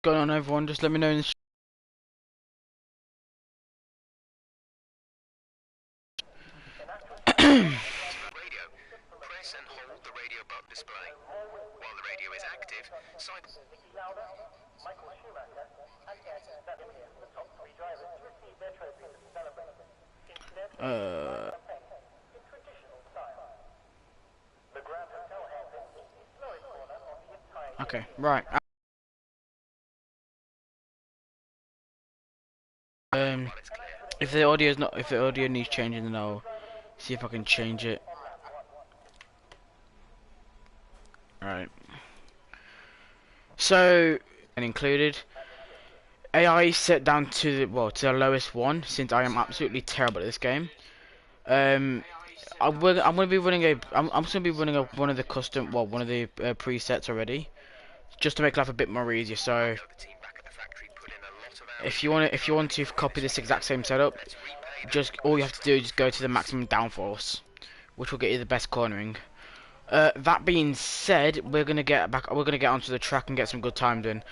going on, everyone? Just let me know in the uh, okay, right. Um, if the audio needs changing, then I'll see if I can change it. Alright. So, and included, AI is set down to to the lowest one, since I am absolutely terrible at this game. Um, I'm gonna be running I'm just gonna be running one of the one of the presets already, just to make life a bit more easier. So, if you want to copy this exact same setup, just all you have to do is just go to the maximum downforce, which will get you the best cornering. That being said, we're gonna get onto the track and get some good times in.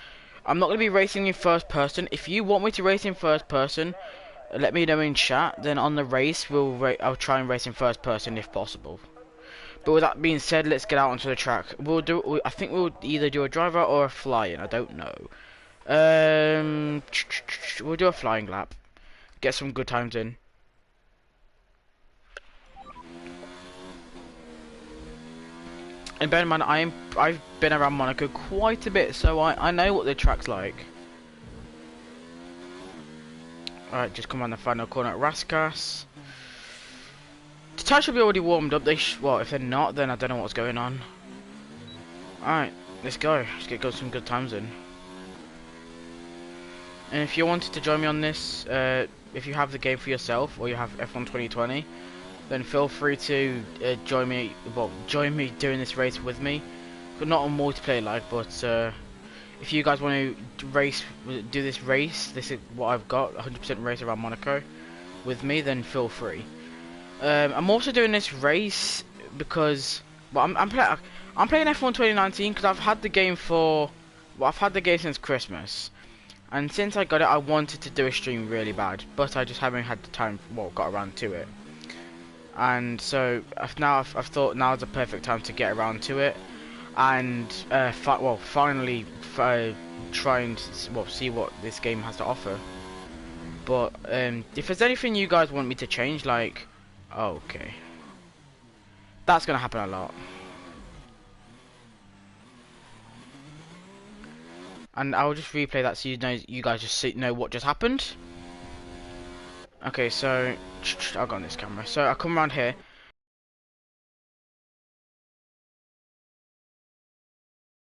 I'm not gonna be racing in first person. If you want me to race in first person, let me know in chat. Then on the race, I'll try and race in first person if possible. But with that being said, let's get out onto the track. I think we'll either do a driver or a fly-in. I don't know. We'll do a flying lap. Get some good times in. And bear in mind, I've been around Monaco quite a bit, so I know what the track's like. Alright, just come around the final corner at Raskas. The tires should be already warmed up. Well, if they're not, then I don't know what's going on. Alright, let's go. Let's get some good times in. And if you wanted to join me on this, if you have the game for yourself, or you have F1 2020, then feel free to join me doing this race with me. But not on multiplayer like, but if you guys want to do this race, this is what I've got, 100% race around Monaco with me, then feel free. I'm also doing this race because, well, I'm playing F1 2019 because I've had the game since Christmas. And since I got it, I wanted to do a stream really bad, but I just haven't had the time, got around to it. And so I've thought now's the perfect time to get around to it, and finally try and see what this game has to offer. But if there's anything you guys want me to change, like, okay, that's gonna happen a lot. And I'll just replay that so you guys just know what just happened. Okay, so I'll go on this camera. So I come around here.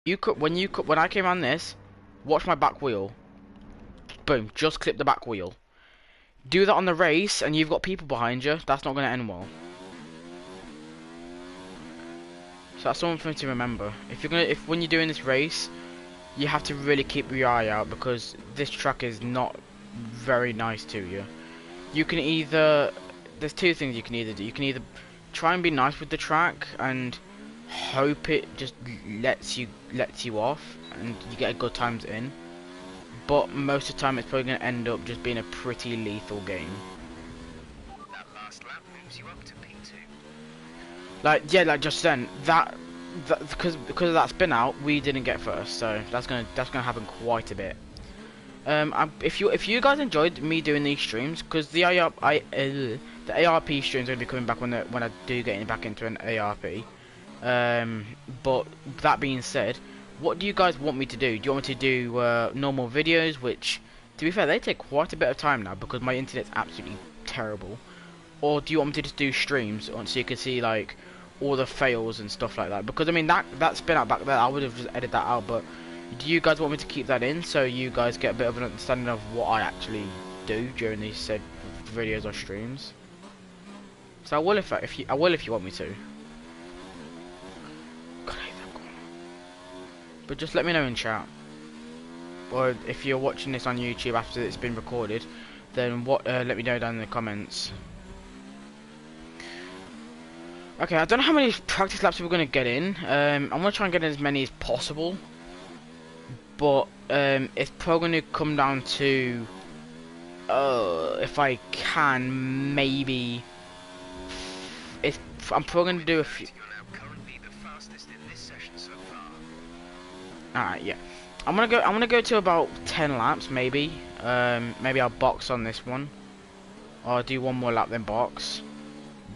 When I came on this, watch my back wheel. Boom, just clip the back wheel. Do that on the race, and you've got people behind you. That's not going to end well. So that's something to remember. When you're doing this race, you have to really keep your eye out because this track is not very nice to you. You can there's two things you can either do. You can either try and be nice with the track and hope it just lets you off and you get a good times in. But most of the time it's probably going to end up just being a pretty lethal game. That last lap moves you up to P2. Like just then, because of that spin out, we didn't get first, so that's gonna happen quite a bit. If you guys enjoyed me doing these streams, because the ARP streams are gonna be coming back when I do get back into an ARP. But that being said, what do you guys want me to do? Do you want me to do normal videos, which, to be fair, they take quite a bit of time now because my internet's absolutely terrible? Or do you want me to just do streams so you can see like all the fails and stuff like that? Because I mean that spin out back there, I would have just edited that out. But do you guys want me to keep that in so you guys get a bit of an understanding of what I actually do during these said videos or streams? So I will if you want me to. But just let me know in chat. Or if you're watching this on YouTube after it's been recorded, then let me know down in the comments. Okay, I don't know how many practice laps we're going to get in. I'm going to try and get in as many as possible. but it's probably going to come down to if I can maybe. It's I'm probably going to do a few. You're now currently the fastest in this session so far. Alright, yeah. I'm gonna go to about 10 laps maybe. Maybe I'll box on this one. Or I'll do one more lap then box.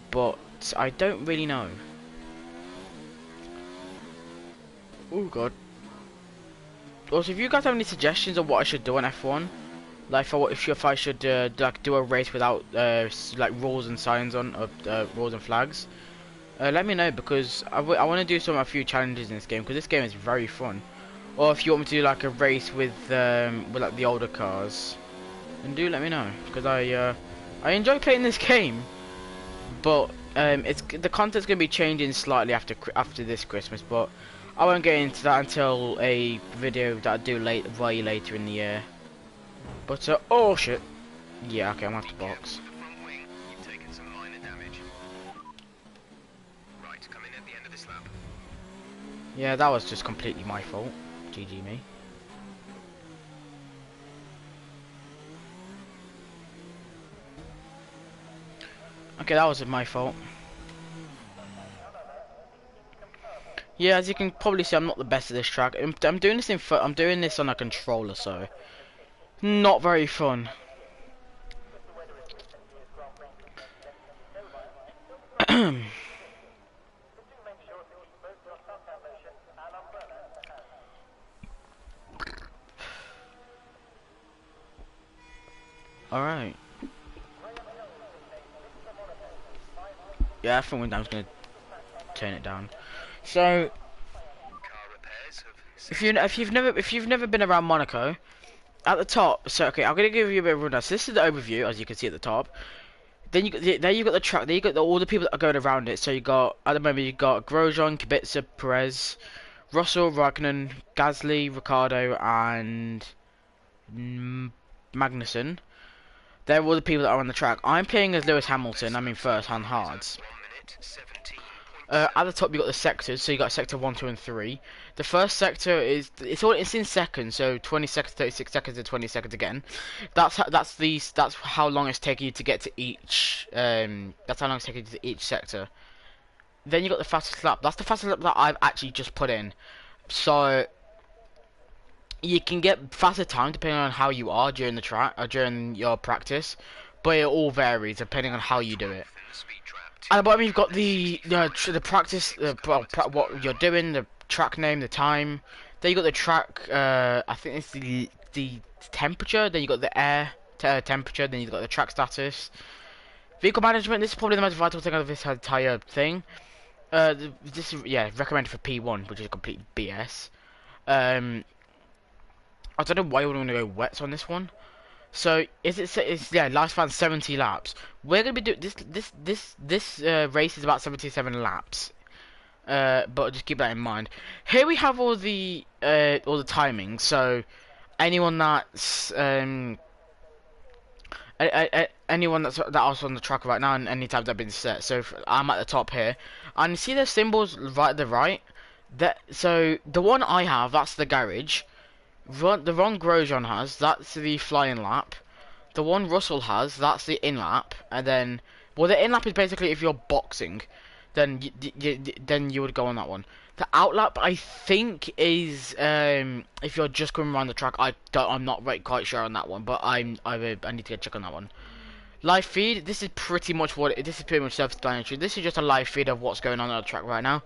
But I don't really know. Oh god. Also, if you guys have any suggestions of what I should do on F1, like if I should like do a race without like rules and signs on, rules and flags, let me know, because I want to do a few challenges in this game, because this game is very fun. Or if you want me to do like a race with like the older cars, then do let me know, because I enjoy playing this game, but it's the content's gonna be changing slightly after this Christmas, but I won't get into that until a video that I do way later in the year. But oh shit, yeah, okay, I'm gonna have to box. The front wing, you've taken some minor damage. Right, come in at the end of this lap. Yeah, that was just completely my fault. GG me. Okay, that was my fault. Yeah, as you can probably see, I'm not the best at this track. I'm doing this I'm doing this on a controller, so not very fun. All right. Yeah, I think I'm gonna turn it down. So, Car repairs have if you've never been around Monaco, at the top. So okay, I'm gonna give you a bit of a rundown. So this is the overview, as you can see at the top. Then there you got the track. There you got all the people that are going around it. So you got at the moment you got Grosjean, Kubica, Perez, Russell, Raikkonen, Gasly, Ricardo, and Magnussen. They're all the people that are on the track. I'm playing as Lewis Hamilton. I'm in first on hards. 1 minute 17. At the top you got the sectors, so you got sector 1, 2, and 3. The first sector is it's in seconds, so 20 seconds, 36 seconds, and 20 seconds again. That's how long it's taking you to get to each. That's how long it's taking you to each sector. Then you got the fastest lap. That's the fastest lap that I've actually just put in. So you can get faster time depending on how you are during the track or during your practice, but it all varies depending on how you do it. Speed trap. At the bottom you've got the practice, what you're doing, the track name, the time. Then you got the track. I think it's the temperature. Then you got the air temperature. Then you have got the track status. Vehicle management. This is probably the most vital thing of this entire thing. This is recommended for P1, which is a complete BS. I don't know why you would want to go wets on this one. So it's lifespan 70 laps. We're gonna be doing this race is about 77 laps. But just keep that in mind. Here we have all the timings. So anyone that's anyone that's also on the track right now, and any tabs that have been set. So I'm at the top here, and you see those symbols right at the right. So the one I have, that's the garage. The one Grosjean has, that's the flying lap. The one Russell has, that's the in lap. And then, well, the in lap is basically if you're boxing, then you would go on that one. The out lap, I think, is if you're just coming around the track. I'm not quite sure on that one, but I need to get a check on that one. Live feed. This is pretty much self-explanatory. This is just a live feed of what's going on the track right now.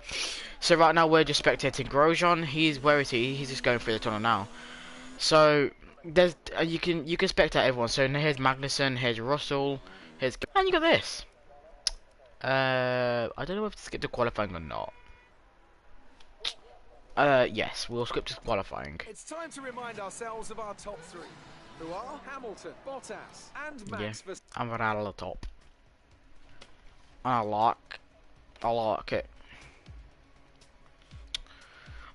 So right now we're just spectating Grosjean. Where is he? He's just going through the tunnel now. So there's you can spectate everyone. So here's Magnussen, here's Russell, and you got this. I don't know if to skip to qualifying or not. Yes, we'll skip to qualifying. It's time to remind ourselves of our top three, who are Hamilton, Bottas, and Max Verstappen. I'm right at the top. I like it.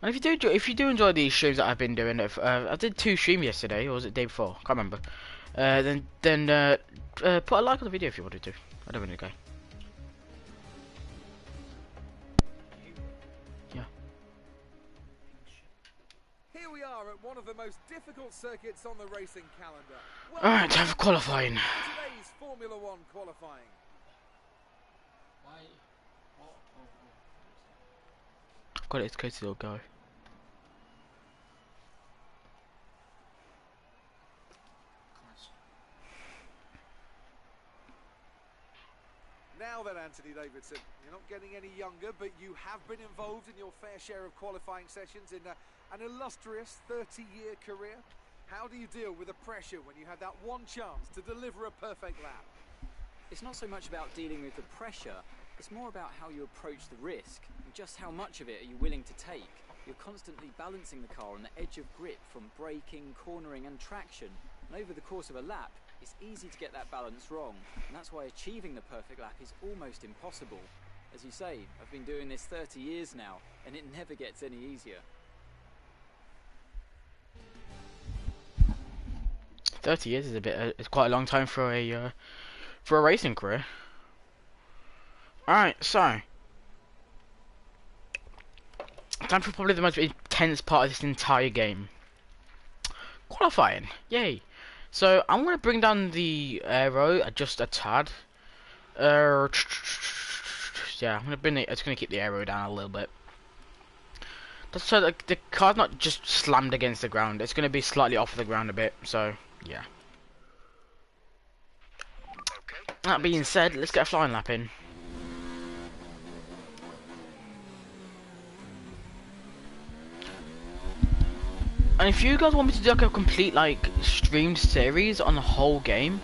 And if you do enjoy these streams that I've been doing, I did 2 streams yesterday, or was it the day before? Can't remember. Then put a like on the video if you wanted to. I don't really care. Yeah. Here we are. are at one of the most difficult circuits on the racing calendar. Alright, time for qualifying. Today's Formula One qualifying. Got it, it's crazy little guy. Now then, Anthony Davidson, you're not getting any younger, but you have been involved in your fair share of qualifying sessions in an illustrious 30-year career. How do you deal with the pressure when you have that one chance to deliver a perfect lap? It's not so much about dealing with the pressure, it's more about how you approach the risk and just how much of it are you willing to take. You're constantly balancing the car on the edge of grip from braking, cornering and traction, and over the course of a lap, it's easy to get that balance wrong, and that's why achieving the perfect lap is almost impossible. As you say, I've been doing this 30 years now, and it never gets any easier. 30 years is it's quite a long time for a racing career. Alright, so time for probably the most intense part of this entire game. Qualifying. Yay. So I'm gonna bring down the aero just a tad. Yeah, I'm gonna bring it. It's gonna keep the aero down a little bit. Just so the car's not just slammed against the ground. It's gonna be slightly off the ground a bit. So yeah. Okay. That being said, let's get a flying lap in. And if you guys want me to do like a complete like streamed series on the whole game,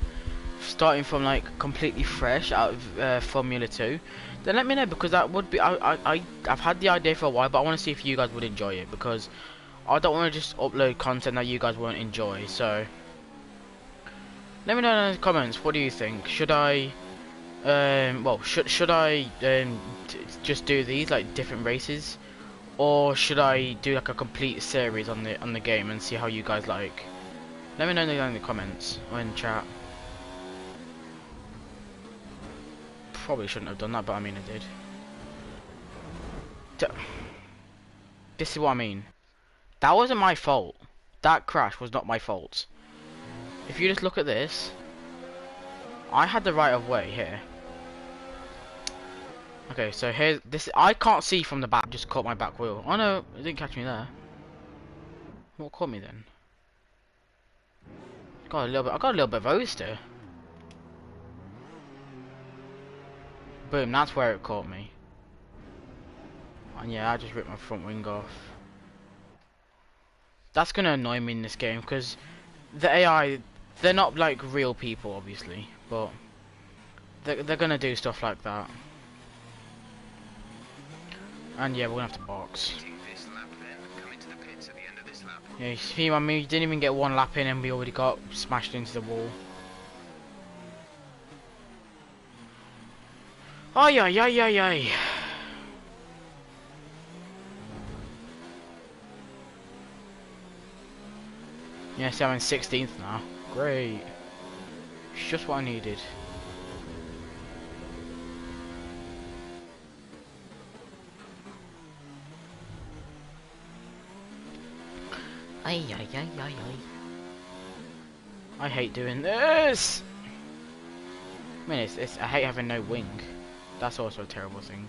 starting from like completely fresh out of Formula 2, then let me know, because that would be I've had the idea for a while, but I want to see if you guys would enjoy it, because I don't want to just upload content that you guys won't enjoy. So let me know in the comments, what do you think? Should I should I just do these like different races? Or should I do like a complete series on the game and see how you guys like? Let me know in the comments or in chat. Probably shouldn't have done that, but I mean I did. This is what I mean. That wasn't my fault. That crash was not my fault. If you just look at this, I had the right of way here. Okay, so here's this. I can't see from the back. Just caught my back wheel. Oh no, it didn't catch me there. What caught me then? Got a little bit. I got a little bit of oversteer. Boom. That's where it caught me. And yeah, I just ripped my front wing off. That's gonna annoy me in this game, because the AI, they're not like real people, obviously, but they're gonna do stuff like that. And yeah, we're gonna have to box. This lap then, come into the pits at the end of this lap. Yeah, you see, I mean, we didn't even get one lap in and we already got smashed into the wall. Ay, ay, ay, ay, ay. Yeah, see, I'm in 16th now. Great. It's just what I needed. Ay, ay, ay, ay, ay. I hate doing this. I mean, I hate having no wing. That's also a terrible thing.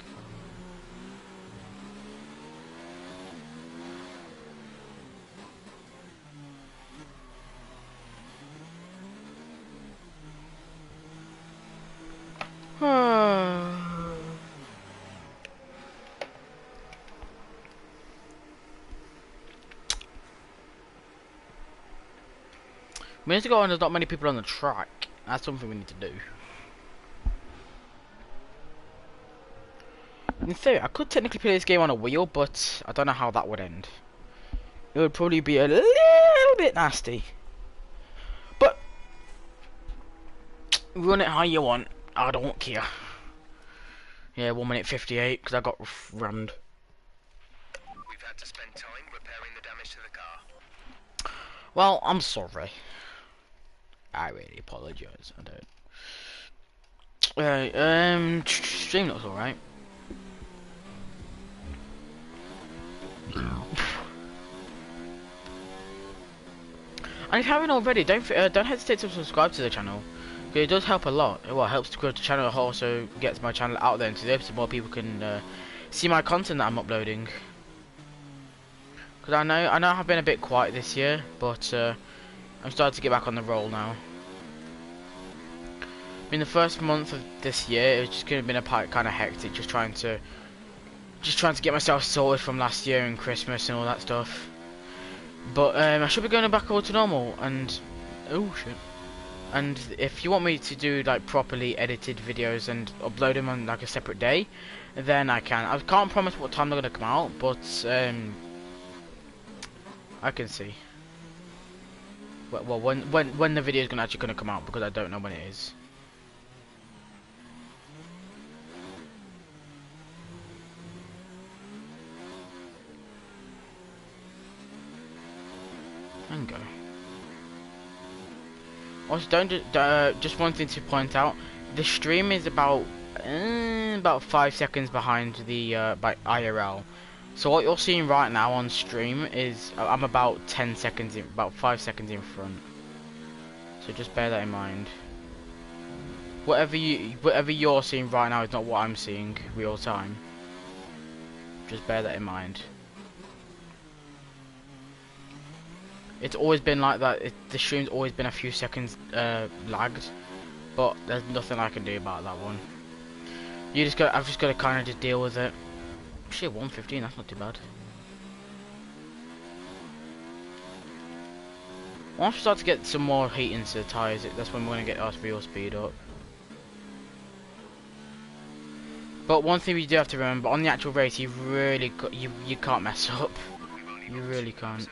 We need to go on. There's not many people on the track. That's something we need to do. In theory, I could technically play this game on a wheel, but I don't know how that would end. It would probably be a little bit nasty. But run it how you want. I don't care. Yeah, 1 minute 58 because I got rammed. We've had to spend time repairing the damage to the car. Well, I'm sorry. I really apologise. I don't. Stream looks alright. And if you haven't already, don't hesitate to subscribe to the channel. It does help a lot. Well, it helps to grow the channel. It also gets my channel out there into so more people can see my content that I'm uploading. Because I know I've been a bit quiet this year, but I'm starting to get back on the roll now. I mean, the first month of this year, it's just gonna been a kind of hectic, just trying to get myself sorted from last year and Christmas and all that stuff. But I should be going back over to normal, and oh shit. And if you want me to do like properly edited videos and upload them on like a separate day, then I can. I can't promise what time they're gonna come out, but I can see. Well, when the video is actually gonna come out, because I don't know when it is. And go. Also, just one thing to point out: the stream is about 5 seconds behind the by IRL. So what you're seeing right now on stream is I'm about 10 seconds in, about 5 seconds in front. So just bear that in mind. Whatever you're seeing right now is not what I'm seeing real time. Just bear that in mind. It's always been like that. The stream's always been a few seconds lagged, but there's nothing I can do about that one. I've just got to kind of just deal with it. Shit, 115. That's not too bad. Once we start to get some more heat into the tyres, that's when we're gonna get our real speed up. But one thing we do have to remember on the actual race, you can't mess up. You really can't.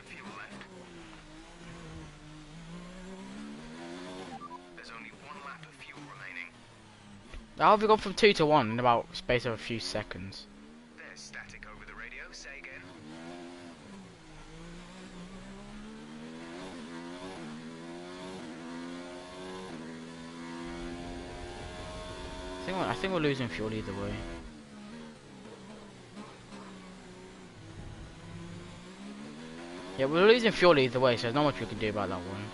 How have we gone from 2 to 1 in about space of a few seconds? There's static over the radio. Say again. I think we're losing fuel either way. Yeah, we're losing fuel either way, so there's not much we can do about that one.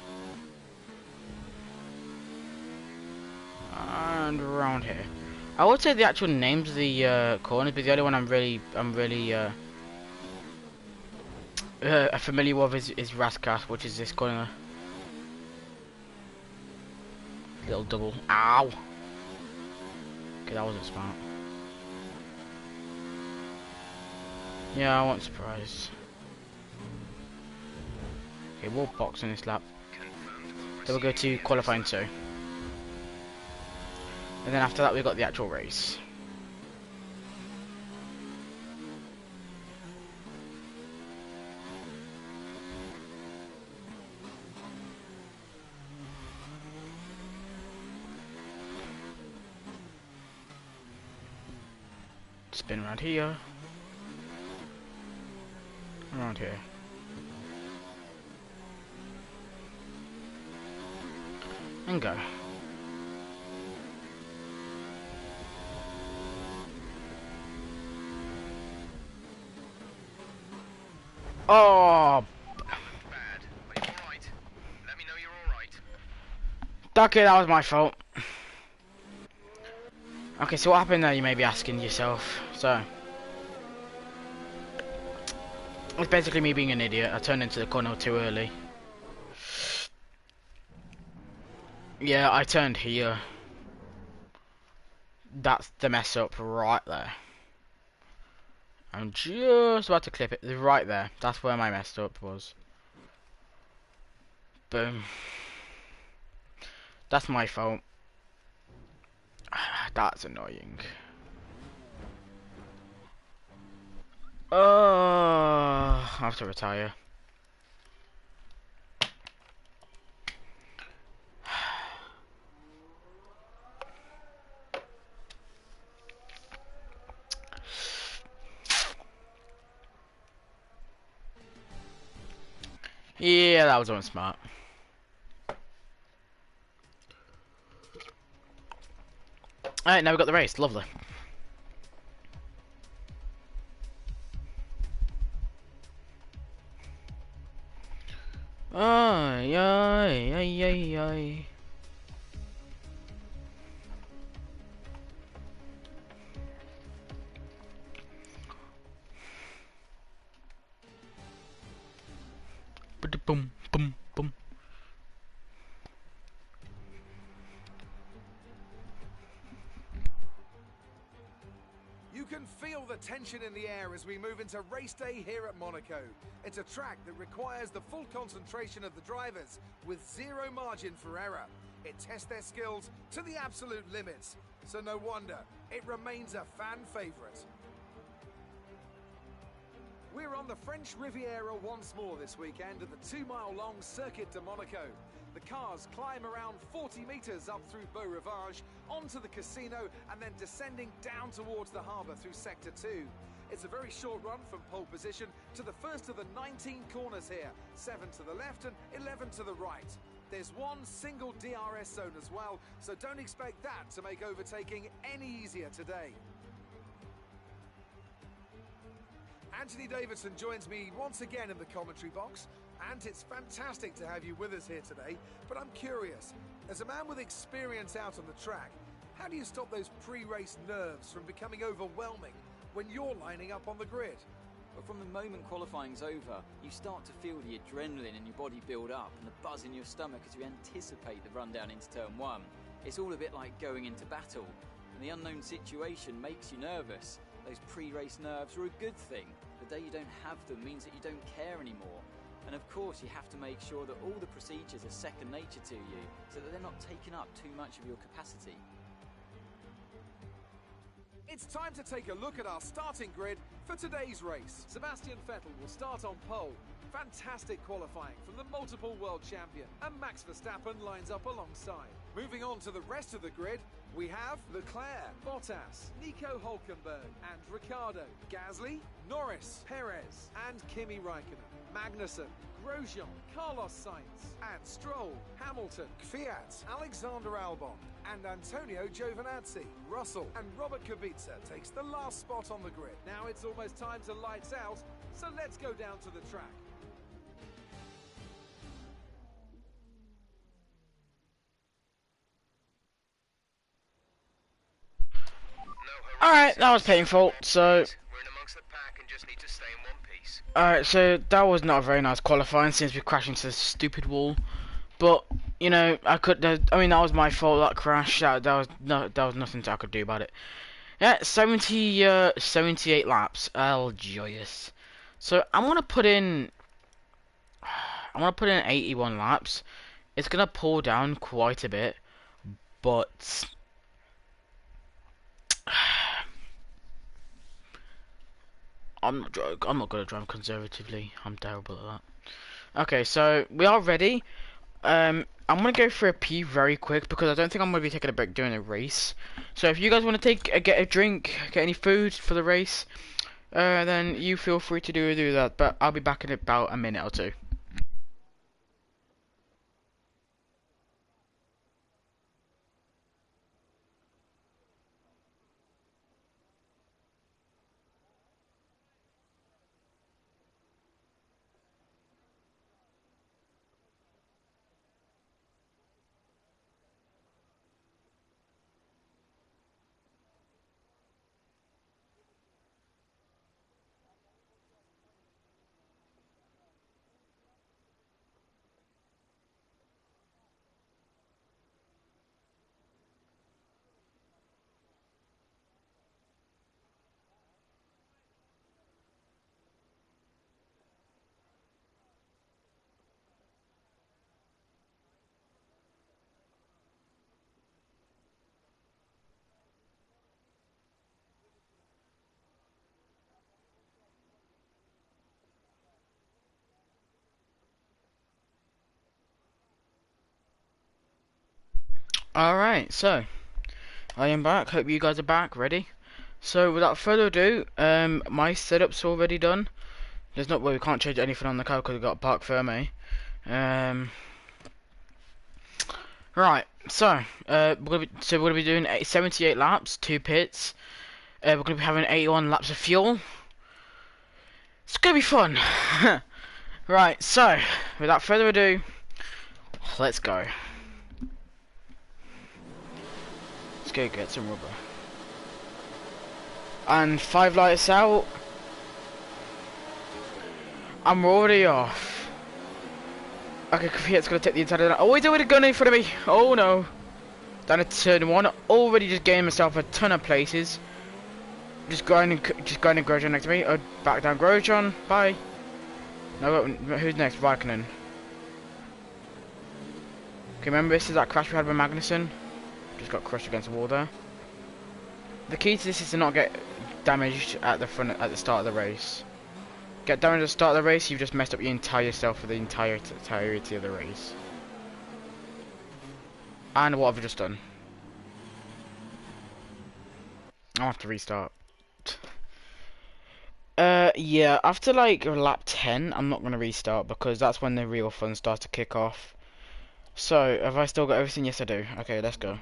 And around here, I would say the actual names of the corners, but the only one I'm really familiar with is Raskas, which is this corner. Little double. Ow. Okay, that wasn't smart. Yeah, I wasn't surprised. Okay, we'll box on this lap. Then we'll go to qualifying 2. And then after that we've got the actual race. Spin around here. Around here. And go. Oh, Bad. Are you alright? Let me know you're alright. okay, that was my fault. Okay, so what happened there, you may be asking yourself. So, it's basically me being an idiot. I turned into the corner too early. Yeah, I turned here. That's the mess up right there. I'm just about to clip it right there. That's where my messed up was. Boom. That's my fault. That's annoying. Oh, I have to retire. Yeah, that was unsmart. Alright, now we've got the race. Lovely. Ay, ay, ay, ay, ay. Boom, boom, boom. You can feel the tension in the air as we move into race day here at Monaco. It's a track that requires the full concentration of the drivers with zero margin for error. It tests their skills to the absolute limits, so no wonder it remains a fan favourite. We're on the French Riviera once more this weekend at the 2-mile-long Circuit de Monaco. The cars climb around 40 metres up through Beau Rivage, onto the casino, and then descending down towards the harbour through Sector 2. It's a very short run from pole position to the first of the 19 corners here, 7 to the left and 11 to the right. There's one single DRS zone as well, so don't expect that to make overtaking any easier today. Anthony Davidson joins me once again in the commentary box, and it's fantastic to have you with us here today. But I'm curious, as a man with experience out on the track, how do you stop those pre-race nerves from becoming overwhelming when you're lining up on the grid? But from the moment qualifying's over, you start to feel the adrenaline in your body build up and the buzz in your stomach as you anticipate the run down into turn 1. It's all a bit like going into battle, and the unknown situation makes you nervous. Those pre-race nerves are a good thing. The day you don't have them means that you don't care anymore. And of course you have to make sure that all the procedures are second nature to you, so that they're not taking up too much of your capacity. It's time to take a look at our starting grid for today's race. Sebastian Vettel will start on pole. Fantastic qualifying from the multiple world champion, and Max Verstappen lines up alongside. Moving on to the rest of the grid, we have Leclerc, Bottas, Nico Hülkenberg and Ricciardo, Gasly, Norris, Perez and Kimi Raikkonen, Magnussen, Grosjean, Carlos Sainz and Stroll, Hamilton, Kvyat, Alexander Albon and Antonio Giovinazzi. Russell and Robert Kubica takes the last spot on the grid. Now it's almost time to lights out, so let's go down to the track. Alright, that was painful, so... We're in amongst the pack and just need to stay in one piece. Alright, so that was not a very nice qualifying since we crashed into this stupid wall. But, you know, I mean, that was my fault, that crash. That was nothing I could do about it. Yeah, 78 laps. Oh, joyous. So, I'm gonna put in 81 laps. It's gonna pull down quite a bit, but... I'm not gonna drive conservatively. I'm terrible at that. Okay, so we are ready. I'm gonna go for a pee very quick because I don't think I'm gonna be taking a break during the race. So if you guys want to get a drink, get any food for the race, then you feel free to do that. But I'll be back in about a minute or two. Alright, so I am back. Hope you guys are back, ready. So without further ado, my setup's already done. There's not, well, we can't change anything on the car because we've got park fermé. Right, so we're gonna be doing 78 laps, 2 pits. We're gonna be having 81 laps of fuel. It's gonna be fun. Right, so without further ado, let's go. Let's go get some rubber. And 5 lights out. I'm already off. Okay, it's gonna take the entire. Oh, he's already gun in front of me. Oh no. Down to turn 1. Already just getting myself a ton of places. Just grinding Grosjean next to me. Back down Grosjean. Bye. No, who's next? Raikkonen. Okay, remember this is that crash we had with Magnussen? Just got crushed against the wall there. The key to this is to not get damaged at the start of the race. Get damaged at the start of the race, you've just messed up your entire self for the entirety of the race. And what have I just done? I'll have to restart. Yeah, after like lap 10, I'm not going to restart because that's when the real fun starts to kick off. So, have I still got everything? Yes, I do. Okay, let's go.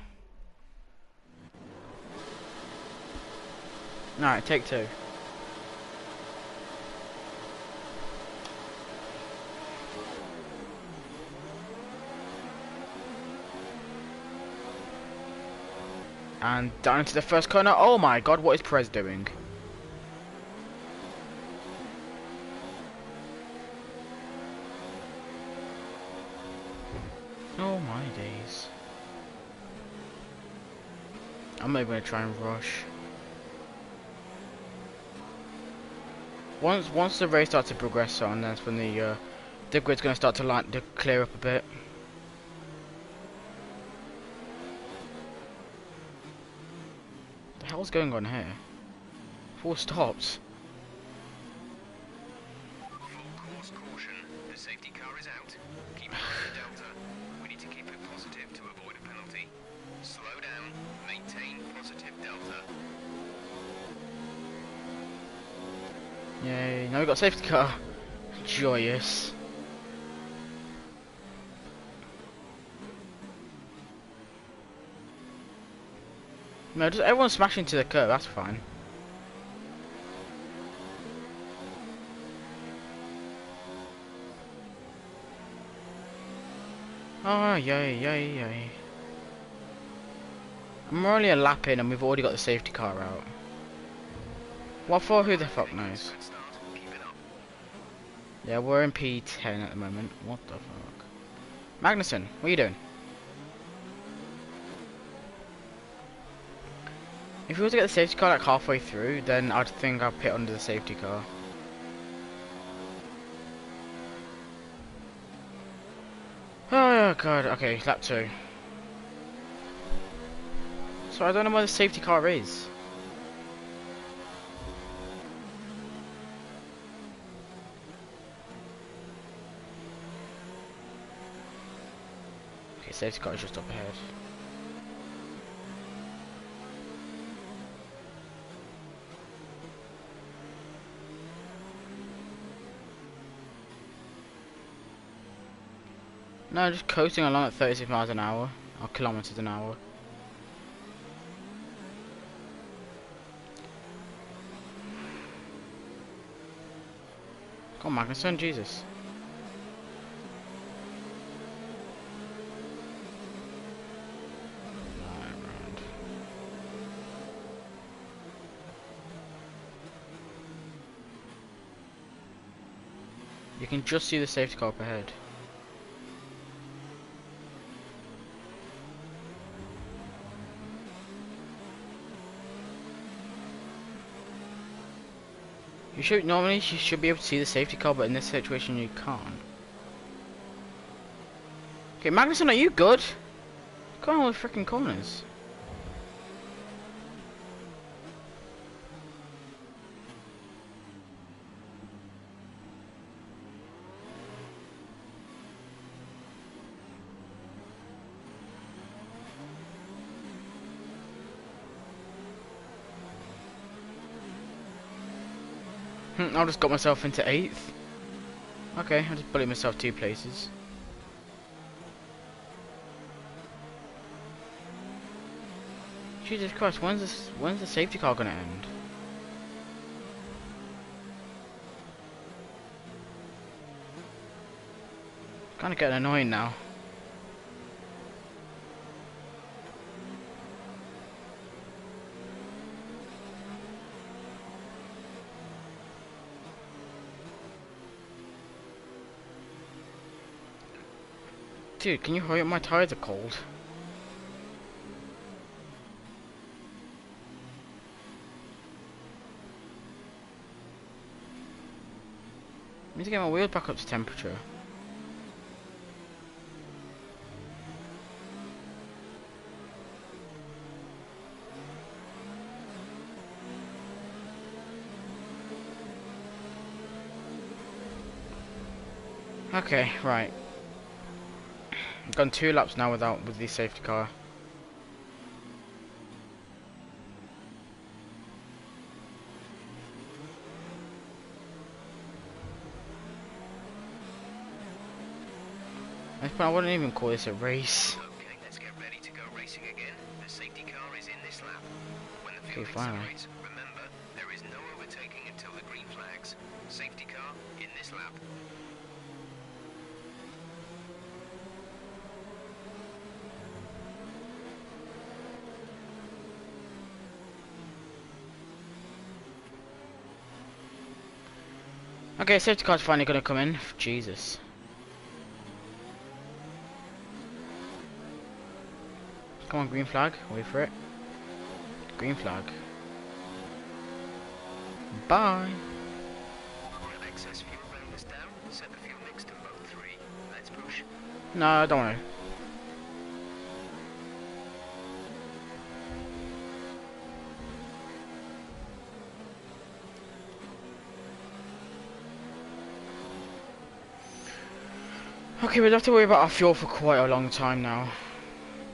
Alright, take 2. And down into the first corner. Oh my god, what is Perez doing? Oh my days. I'm not even going to try and rush. Once the race starts to progress on, that's when the grid's going to start to clear up a bit. The hell's going on here? 4 stops. Full course caution. The safety car is out. Keep an eye on the delta. We need to keep it positive to avoid a penalty. Slow down. Maintain positive delta. Yay, now we've got a safety car. Joyous. No, just everyone smash into the curb, that's fine. Oh, yay, yay, yay. I'm only a lap in and we've already got the safety car out. What for? Who the fuck knows? Good start. Keep it up. Yeah, we're in P10 at the moment. What the fuck? Magnussen, what are you doing? If we were to get the safety car like halfway through, then I'd think I'd pit under the safety car. Oh god, okay, lap 2. So I don't know where the safety car is. Okay, safety car is just up ahead. No, just coasting along at 36 miles an hour, or kilometers an hour. Come on, Magnussen, Jesus. You can just see the safety car up ahead. You should be able to see the safety car, but in this situation you can't. Okay, Magnussen, are you good? Come on with freaking corners. I just got myself into 8th. Okay, I just bullied myself 2 places. Jesus Christ, when's the safety car gonna end? Kind of getting annoying now. Dude, can you hurry up? My tires are cold. I need to get my wheels back up to temperature. Okay, right. I've gone 2 laps now with the safety car. I wouldn't even call this a race. Okay, let's get ready to go racing again. The safety car is in this lap. When the field Okay, finally. accelerates, remember, there is no overtaking until the green flags. Safety car in this lap. Okay, safety car's finally gonna come in. Jesus. Come on, green flag. Wait for it. Green flag. Bye. Excess fuel burners down. Set the fuel mix to mode 3. Let's push. No, I don't want to. Okay, we don't have to worry about our fuel for quite a long time now.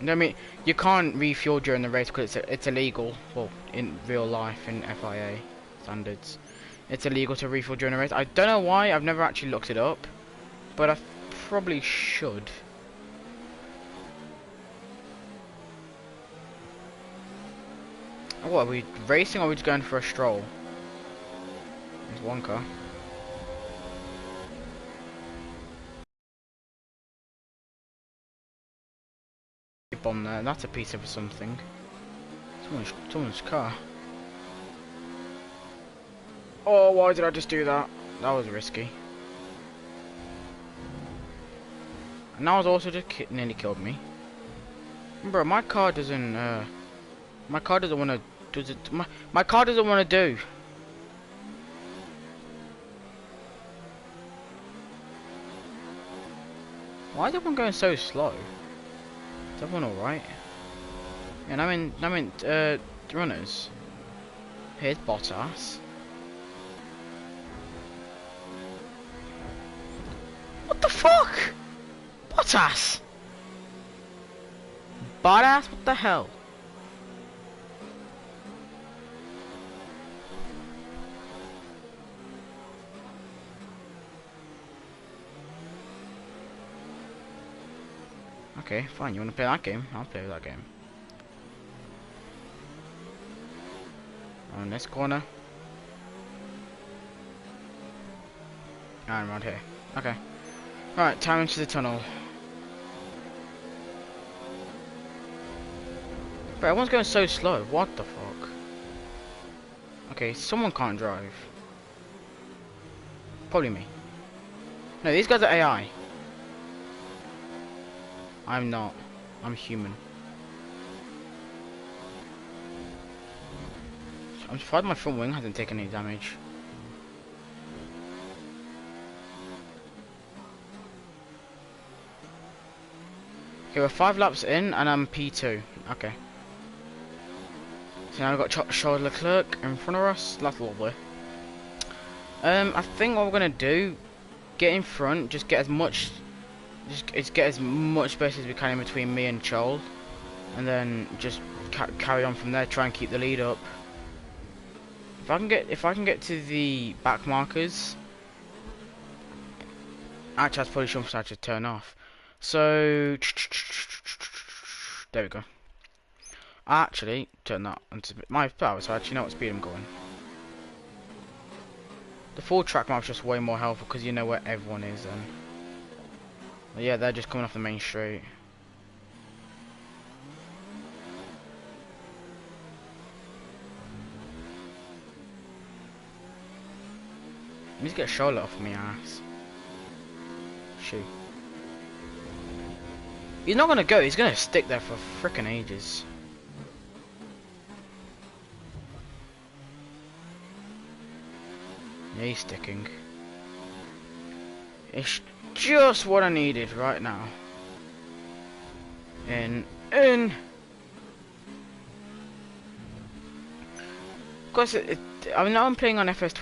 I mean, you can't refuel during the race because it's illegal. Well, in real life, in FIA standards, it's illegal to refuel during a race. I don't know why. I've never actually looked it up, but I probably should. What, are we racing or are we just going for a stroll? There's one car. Bomb there. That's a piece of something. Someone's car. Oh, why did I just do that? That was risky. And that was also just nearly killed me. Bro, my car doesn't. My car doesn't want to. Does it? My car doesn't want to do. Why is everyone going so slow? Is everyone alright? And I mean, runners. Here's Bottas. What the fuck? Bottas! Bottas, what the hell? Okay, fine. You wanna play that game? I'll play that game. On this corner. And around here. Okay. Right, time into the tunnel. Bro, everyone's going so slow. What the fuck? Okay, someone can't drive. Probably me. No, these guys are AI. I'm not. I'm human. I'm surprised my front wing hasn't taken any damage. Okay, we're 5 laps in and I'm P2. Okay. So now we've got Charles Leclerc in front of us. That's lovely. I think what we're gonna do, get in front, just get as much space as we can in between me and Charles, and then just carry on from there. Try and keep the lead up. If I can get to the back markers, actually, that's probably something I should turn off. So there we go. Actually, turn that onto my power, so I actually know what speed I'm going. The full track map's just way more helpful because you know where everyone is then. Yeah, they're just coming off the main street. I need to get Charlotte off my ass. Shoot. He's not gonna go, he's gonna stick there for frickin' ages. Yeah, he's sticking. It's just what I needed right now. In. Of course, I know I'm playing on F1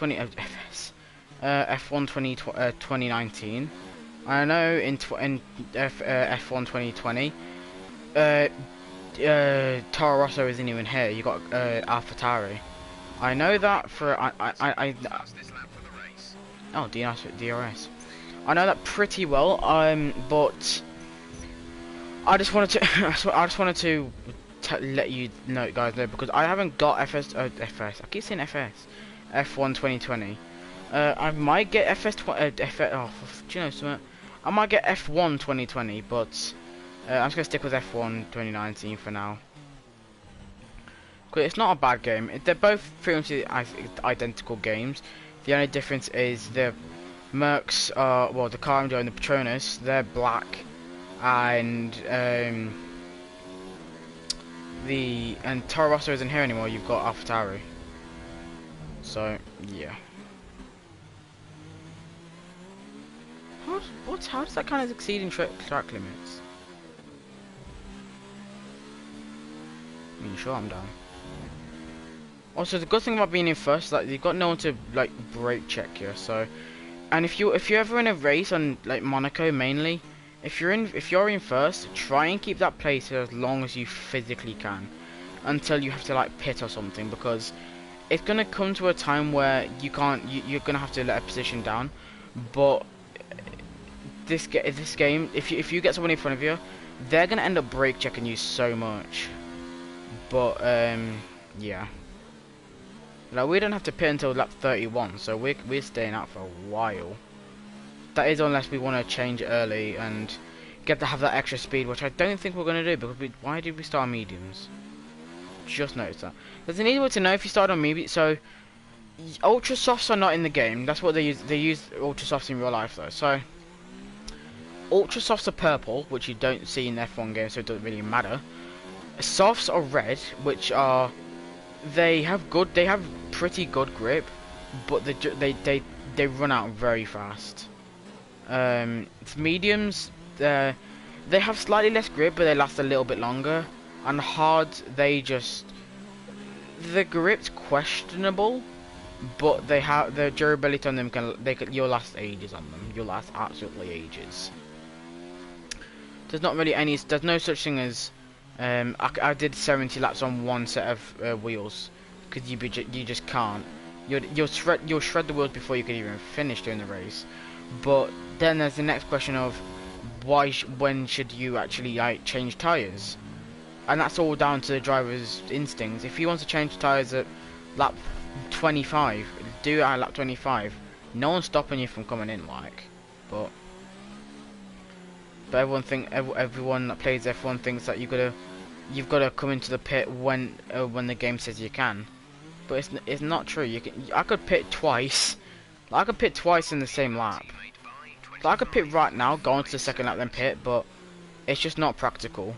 2019. I know in F1 2020, Toro Rosso isn't even here. You got AlphaTauri. I know that for oh, DRS. I know that pretty well. But I just wanted to I just wanted to let you know, guys, know, because I haven't got FS. I keep saying FS. F1 2020. I might get FS. Oh, do you know something? I might get F1 2020, but I'm just gonna stick with F1 2019 for now. Cause it's not a bad game. They're both pretty much identical games. The only difference is the Mercs are, well, the car I'm doing, the Patronus, they're black, and Toro Rosso isn't here anymore. You've got AlphaTauri. So yeah. How does that kind of exceed in track limits? I mean, sure, I'm down. Also, the good thing about being in first, like, you've got no one to like brake check you. So, and if you're ever in a race on like Monaco mainly, if you're in first, try and keep that place as long as you physically can, until you have to like pit or something, because it's gonna come to a time where you can't. You're gonna have to let a position down, but this game, if you get someone in front of you, they're gonna end up brake checking you so much. But yeah, like, we don't have to pit until lap 31, so we're staying out for a while. That is unless we want to change early and get to have that extra speed, which I don't think we're gonna do, because why did we start on mediums? Just noticed that. There's an easy way to know if you start on medium. So ultra softs are not in the game. That's what they use. They use ultra softs in real life though. So ultra softs are purple, which you don't see in F1 games, so it doesn't really matter. Softs are red, which are they have pretty good grip, but they run out very fast. Mediums, they have slightly less grip, but they last a little bit longer. And hard, the grip's questionable, but they have the durability on them. You'll last ages on them. You'll last absolutely ages. There's not really any. There's no such thing as. I did 70 laps on one set of wheels, because you just can't. You'll shred the wheels before you can even finish doing the race. But then there's the next question of when should you actually like change tires, and that's all down to the driver's instincts. If he wants to change tires at lap 25, do it at lap 25. No one's stopping you from coming in, like, but everyone that plays F1 thinks that you've got to come into the pit when the game says you can, but it's not true. I could pit twice. I could pit twice in the same lap. I could pit right now, go on to the second lap, then pit, but it's just not practical.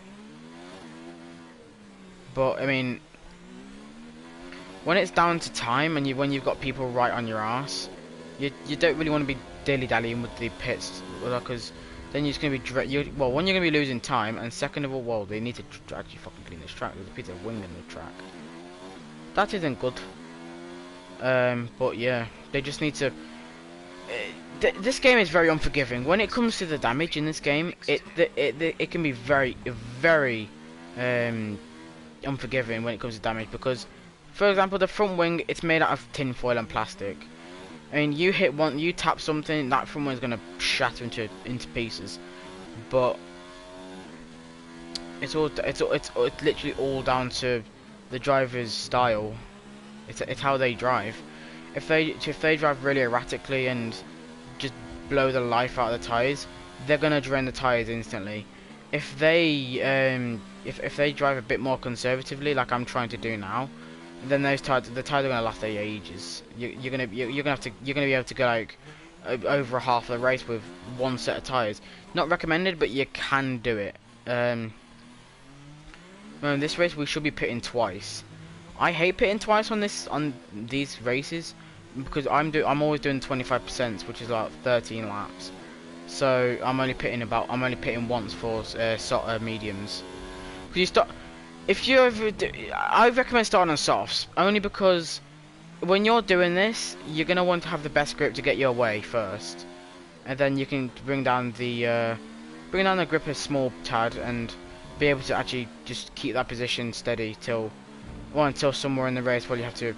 But I mean, when it's down to time and when you've got people right on your ass, you don't really want to be dilly-dallying with the pits, because then you're just going to be one, you're going to be losing time, and second of all, well, they need to actually fucking clean this track. There's a piece of wing in the track. That isn't good. But yeah, they just need to. This game is very unforgiving when it comes to the damage in this game. It can be very unforgiving when it comes to damage, because, for example, the front wing, it's made out of tin foil and plastic. I mean, you tap something, that front wing is gonna shatter into pieces. But it's literally all down to the driver's style. It's how they drive. If they drive really erratically and just blow the life out of the tires, they're gonna drain the tires instantly. If they if they drive a bit more conservatively, like I'm trying to do now, then the tires are gonna last their ages. You're gonna be able to go like over half the race with one set of tires. Not recommended, but you can do it. Well, in this race we should be pitting twice. I hate pitting twice on these races because I'm always doing 25%, which is like 13 laps. So I'm only pitting once for mediums. Because you start, if you ever do, I recommend starting on softs only because when you're doing this, you're gonna want to have the best grip to get your way first, and then you can bring down the grip a small tad and be able to actually just keep that position steady until somewhere in the race where you have to